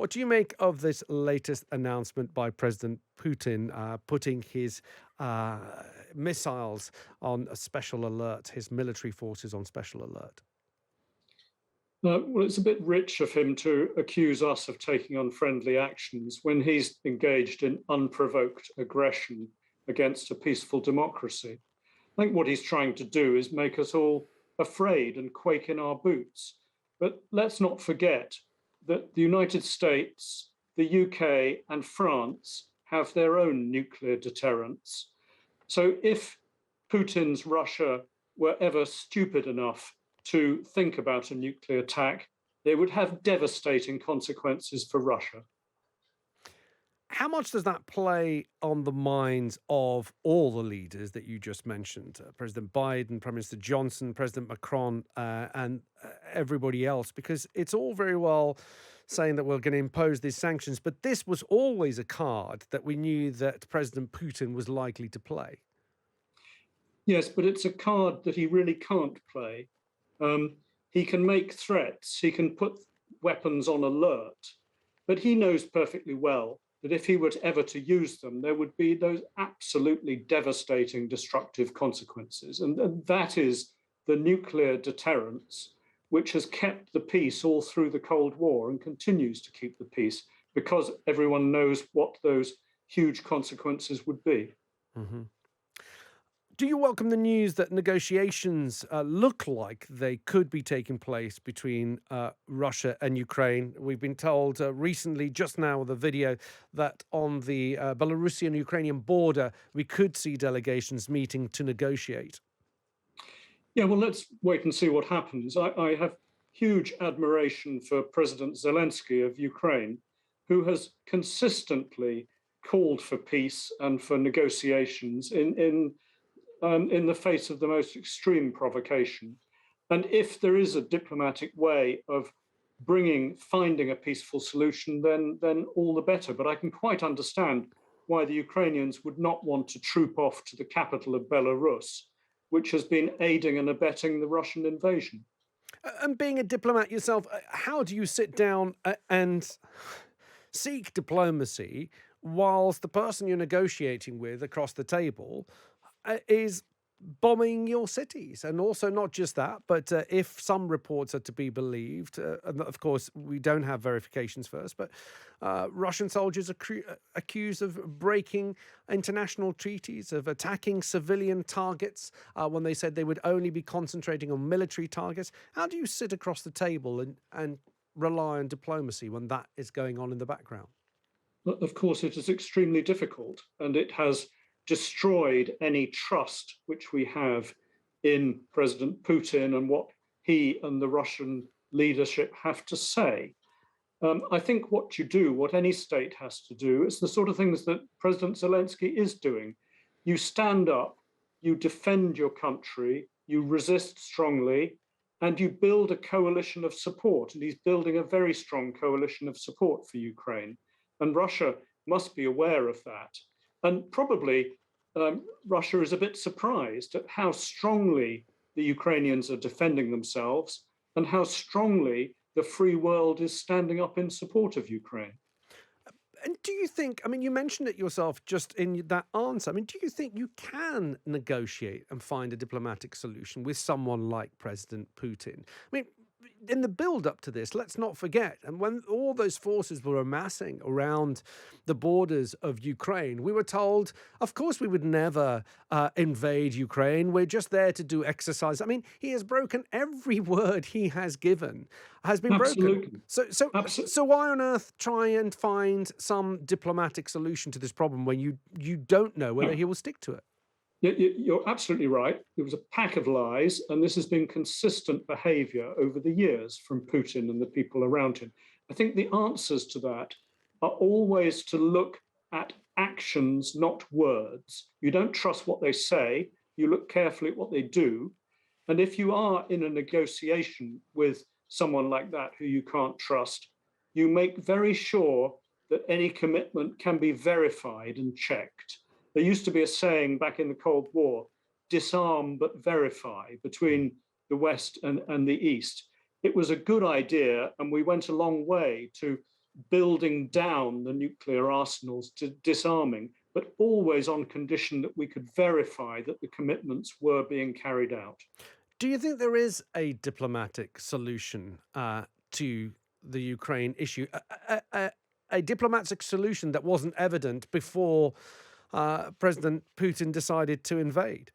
What do you make of this latest announcement by President Putin putting his missiles on a special alert, his military forces on special alert? Well, it's a bit rich of him to accuse us of taking unfriendly actions when he's engaged in unprovoked aggression against a peaceful democracy. I think what he's trying to do is make us all afraid and quake in our boots. But let's not forget that the United States, the UK, and France have their own nuclear deterrents. So if Putin's Russia were ever stupid enough to think about a nuclear attack, they would have devastating consequences for Russia. How much does that play on the minds of all the leaders that you just mentioned? President Biden, Prime Minister Johnson, President Macron, and everybody else? Because it's all very well saying that we're going to impose these sanctions, but this was always a card that we knew that President Putin was likely to play. Yes, but it's a card that he really can't play. He can make threats, he can put weapons on alert, but he knows perfectly well that if he were ever to use them, there would be those absolutely devastating, destructive consequences. And that is the nuclear deterrence, which has kept the peace all through the Cold War and continues to keep the peace because everyone knows what those huge consequences would be. Mm-hmm. Do you welcome the news that negotiations look like they could be taking place between Russia and Ukraine? We've been told recently, just now, the video, that on the Belarusian-Ukrainian border, we could see delegations meeting to negotiate. Yeah, well, let's wait and see what happens. I have huge admiration for President Zelensky of Ukraine, who has consistently called for peace and for negotiations in the face of the most extreme provocation. And if there is a diplomatic way of finding a peaceful solution, then all the better. But I can quite understand why the Ukrainians would not want to troop off to the capital of Belarus, which has been aiding and abetting the Russian invasion. And being a diplomat yourself, how do you sit down and seek diplomacy whilst the person you're negotiating with across the table is bombing your cities? And also not just that, but if some reports are to be believed, and of course we don't have verifications first, but Russian soldiers are accused of breaking international treaties, of attacking civilian targets when they said they would only be concentrating on military targets. How do you sit across the table and rely on diplomacy when that is going on in the background? Of course, it is extremely difficult, and it has destroyed any trust which we have in President Putin and what he and the Russian leadership have to say. I think what any state has to do, is the sort of things that President Zelensky is doing. You stand up, you defend your country, you resist strongly, and you build a coalition of support. And he's building a very strong coalition of support for Ukraine. And Russia must be aware of that. And probably Russia is a bit surprised at how strongly the Ukrainians are defending themselves and how strongly the free world is standing up in support of Ukraine. And do you think, I mean, you mentioned it yourself just in that answer. I mean, do you think you can negotiate and find a diplomatic solution with someone like President Putin? I mean, in the build up to this, let's not forget, and when all those forces were amassing around the borders of Ukraine, we were told, of course, we would never invade Ukraine. We're just there to do exercise. I mean, he has broken every word he has given, has been Absolutely. broken. So why on earth try and find some diplomatic solution to this problem when you don't know whether he will stick to it? You're absolutely right. It was a pack of lies, and this has been consistent behavior over the years from Putin and the people around him. I think the answers to that are always to look at actions, not words. You don't trust what they say, you look carefully at what they do. And if you are in a negotiation with someone like that who you can't trust, you make very sure that any commitment can be verified and checked. There used to be a saying back in the Cold War, disarm but verify, between the West and the East. It was a good idea, and we went a long way to building down the nuclear arsenals to disarming, but always on condition that we could verify that the commitments were being carried out. Do you think there is a diplomatic solution to the Ukraine issue? A diplomatic solution that wasn't evident before President Putin decided to invade?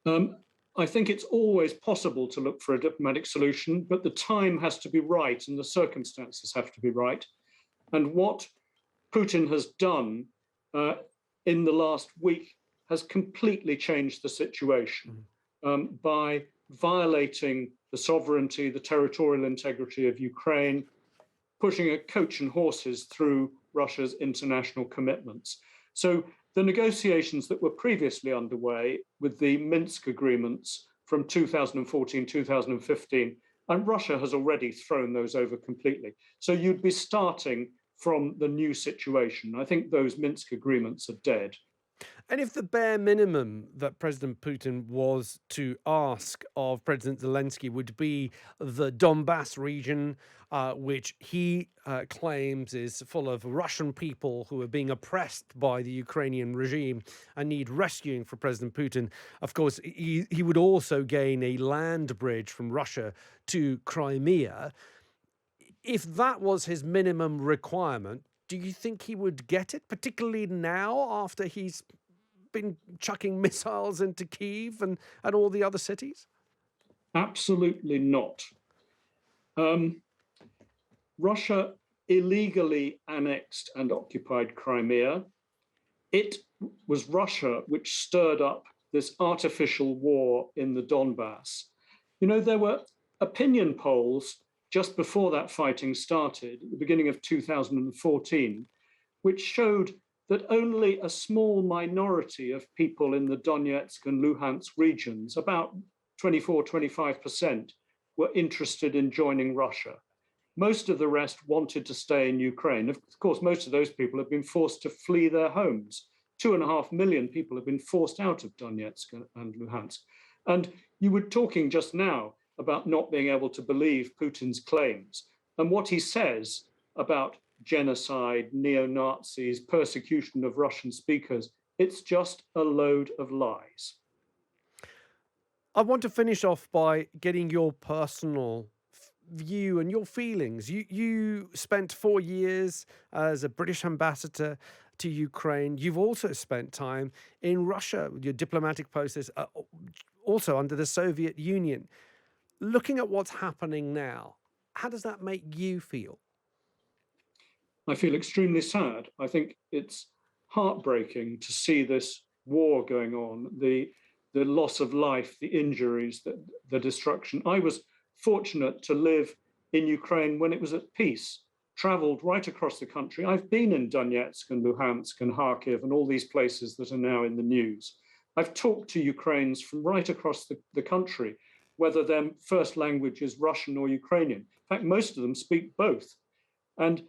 I think it's always possible to look for a diplomatic solution, but the time has to be right and the circumstances have to be right. And what Putin has done in the last week has completely changed the situation by violating the sovereignty, the territorial integrity of Ukraine, pushing a coach and horses through Russia's international commitments. So the negotiations that were previously underway with the Minsk agreements from 2014, 2015, and Russia has already thrown those over completely. So you'd be starting from the new situation. I think those Minsk agreements are dead. And if the bare minimum that President Putin was to ask of President Zelensky would be the Donbass region, which he claims is full of Russian people who are being oppressed by the Ukrainian regime and need rescuing for President Putin, of course, he would also gain a land bridge from Russia to Crimea. If that was his minimum requirement, do you think he would get it, particularly now after he's been chucking missiles into Kyiv and all the other cities? Absolutely not. Russia illegally annexed and occupied Crimea. It was Russia which stirred up this artificial war in the Donbass. You know, there were opinion polls just before that fighting started, at the beginning of 2014, which showed that only a small minority of people in the Donetsk and Luhansk regions, about 24, 25%, were interested in joining Russia. Most of the rest wanted to stay in Ukraine. Of course, most of those people have been forced to flee their homes. 2.5 million people have been forced out of Donetsk and Luhansk. And you were talking just now about not being able to believe Putin's claims. And what he says about genocide, neo-Nazis, persecution of Russian speakers, it's just a load of lies. I want to finish off by getting your personal view and your feelings. You spent 4 years as a British ambassador to Ukraine. You've also spent time in Russia with your diplomatic posts, also under the Soviet Union. Looking at what's happening now, how does that make you feel? I feel extremely sad. I think it's heartbreaking to see this war going on, the loss of life, the injuries, the destruction. I was fortunate to live in Ukraine when it was at peace, traveled right across the country. I've been in Donetsk and Luhansk and Kharkiv and all these places that are now in the news. I've talked to Ukrainians from right across the country, whether their first language is Russian or Ukrainian. In fact, most of them speak both. And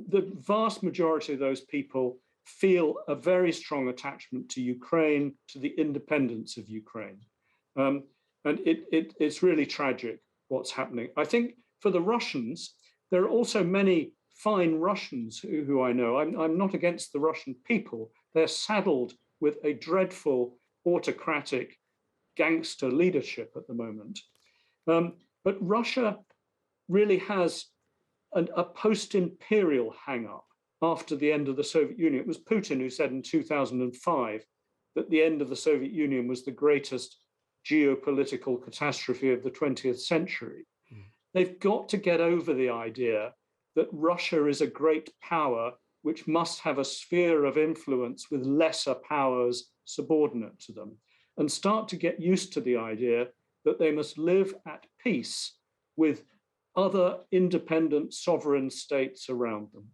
the vast majority of those people feel a very strong attachment to Ukraine, to the independence of Ukraine. And it's really tragic what's happening. I think for the Russians, there are also many fine Russians who I know. I'm not against the Russian people. They're saddled with a dreadful autocratic gangster leadership at the moment. But Russia really has a post-imperial hang-up after the end of the Soviet Union. It was Putin who said in 2005 that the end of the Soviet Union was the greatest geopolitical catastrophe of the 20th century. They've got to get over the idea that Russia is a great power which must have a sphere of influence with lesser powers subordinate to them, and start to get used to the idea that they must live at peace with other independent sovereign states around them.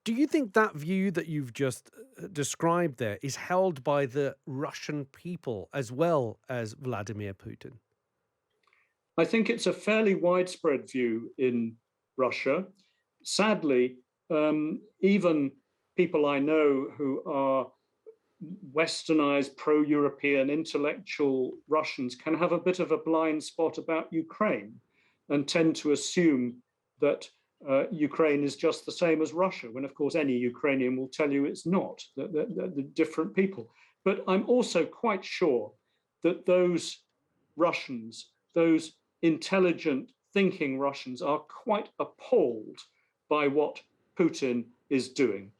Do you think that view that you've just described there is held by the Russian people as well as Vladimir Putin? I think it's a fairly widespread view in Russia. Sadly, even people I know who are westernized, pro-European, intellectual Russians can have a bit of a blind spot about Ukraine and tend to assume that Ukraine is just the same as Russia, when of course any Ukrainian will tell you it's not, that they're different people. But I'm also quite sure that those Russians, those intelligent, thinking Russians, are quite appalled by what Putin is doing.